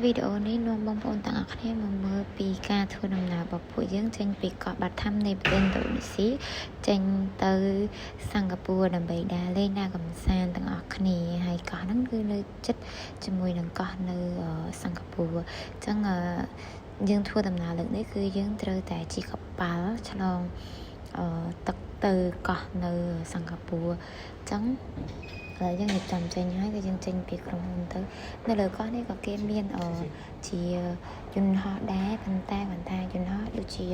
វីដេអូនេះនាំបងប្អូនទាំងអស់គ្នាមកមើលពីការធ្វើដំណើររបស់ពួកយើងចេញពីកោះបាត់ថាំនៃប្រទេសឥណ្ឌូនេស៊ីចេញទៅសិង្ហបុរីដើម្បីដើរលេងដើរកម្សាន្តទាំងអស់គ្នាហើយកោះហ្នឹងគឺនៅជិតជាមួយនឹងកោះនៅសិង្ហបុរីអញ្ចឹងយើងធ្វើដំណើរលើកនេះគឺយើងត្រូវតែជិះកប៉ាល់ឆ្លងទឹកទៅកោះនៅសិង្ហបុរីអញ្ចឹងហើយយើងរៀបចំចេញហើយគឺយើងចេញពីក្រុមហ៊ុនទៅនៅលើកោះនេះក៏គេមានជាយន្តហោះដែរប៉ុន្តែយន្តហោះដូចជា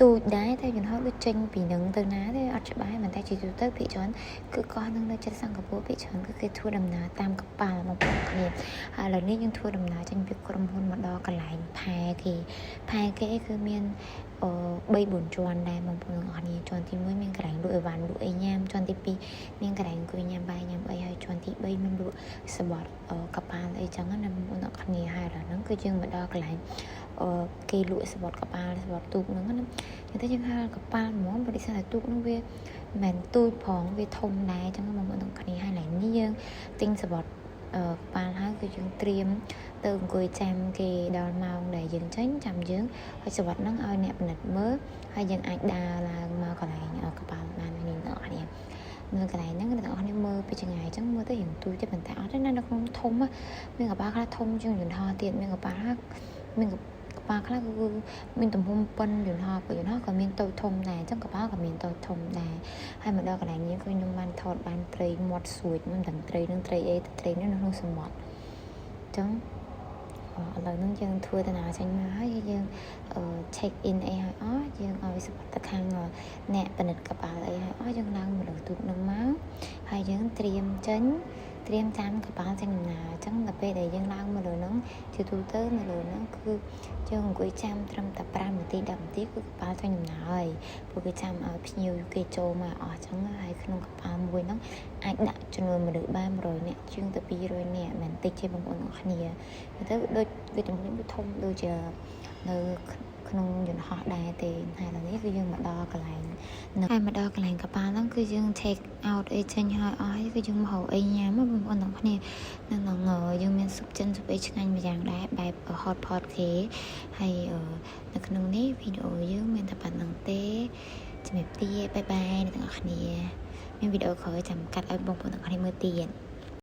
ទូចដែរតែយន្តហោះដូចចេញពីនឹងទៅណាទេអត់ច្បាស់ប៉ុន្តែជាទូទៅភាគច្រើនគឺកោះនឹងនៅជិតសិង្ហបុរីភាគច្រើនគឺគេធ្វើដំណើរតាមកប៉ាល់មកបងប្អូនហើយឥឡូវនេះយើងធ្វើដំណើរចេញពីក្រុមហ៊ុនមកដល់កន្លែងផែគេគឺមាន3-4ជាន់ដែរបងប្អូនទាំងអស់គ្នាជាន់ទី1មានកន្លែងលក់អីវ៉ាន់លក់អីញ៉ាំជាន់ទី2មានកន្លែងអង្គុយញ៉ាំបាយញ៉ាំអីហើយជាន់ទី3មានលក់សបត់កប៉ាល់អីចឹងណាបងប្អូនទាំងអស់គ្នាហើយឥឡូវហ្នឹងគឺយើងមកដល់កន្លែងគេលក់សបត់កប៉ាល់សបត់ទូកហ្នឹងណាតែយើងហៅកប៉ាល់ហ្មងបើដូចថាទូកហ្នឹងវាមិនមែនទូចផងវាធំដែរចឹងបងប្អូនទាំងគ្នាហើយឡើយនេះយើងទិញសបត់ប៉ាល់ហើយគឺយើងត្រៀមទៅអង្គុយចាំគេដល់ម៉ោងដែលយើងចេញចាំយើងឲ្យសវត្តហ្នឹងឲ្យអ្នកពិនិត្យមើលហើយយើងអាចដើរឡើងមកកន្លែងកប៉ាល់បាននេះបងប្អូននៅកន្លែងហ្នឹងអ្នកទាំងអស់គ្នាមើលពីចម្ងាយអញ្ចឹងមើលទៅរៀងទូចទេប៉ុន្តែអត់ទេណានៅក្នុងធំមានកប៉ាល់ខ្លះធំជាងយន្តហោះទៀតមានកប៉ាល់ខ្លះគឺមានទំហំប៉ុនយន្តហោះក៏មានតូចធំដែរអញ្ចឹងកប៉ាល់ក៏មានតូចធំដែរហើយមកដល់កន្លែងនេះគឺខ្ញុំបានថតបានត្រីមាត់ស្រួចមិនដឹងត្រីនឹងត្រីអីត្រីនេះនៅក្នុងសមុទ្រអញ្ចឹងឥឡូវហ្នឹងយើងធ្វើដំណើរចេញមកហើយយើង check in អីហើយអស់យើងឲ្យសពតខាងអ្នកពិនិត្យកប៉ាល់អីហើយអស់យើងឡើងមកលើទូកនឹងមកហើយយើងត្រៀមចាំកប៉ាល់ចេញដំណើរអញ្ចឹងដល់ពេលដែលយើងឡើងមកលើហ្នឹងជាទូទៅនៅលើហ្នឹងគឺយើងអង្គុយចាំត្រឹមតែ5នាទី10នាទីគឺកប៉ាល់ចេញដំណើរហើយពួកគេចាំឲ្យភ្ញៀវគេចូលមកអស់អញ្ចឹងហើយក្នុងកប៉ាល់មួយហ្នឹងអាចដាក់ចំនួនមនុស្សបាន100នាក់ជាងទៅ200នាក់មិនតិចទេបងប្អូនទាំងគ្នាទៅដូចចំនួនវាធំដូចជានៅក្នុងយន្តហោះដែរទេហើយឥឡូវនេះគឺយើងមកដល់កន្លែងហើយមកដល់កន្លែងកប៉ាល់ហ្នឹងគឺយើង take out អីចេញហើយអស់ហើយគឺយើងមកហៅអីញ៉ាំបងប្អូនទាំងគ្នានៅក្នុងយើងមានស៊ុបចិនស៊ុបអីឆ្ងាញ់មួយយ៉ាងដែរបែប hot pot គេហើយនៅក្នុងនេះវីដេអូយើងមានតែប៉ុណ្្នឹងទេជំរាបលាបាយបាយអ្នកទាំងអស់គ្នាមានវីដេអូក្រោយចាំកាត់ឲ្យបងប្អូនទាំងគ្នាមើលទៀត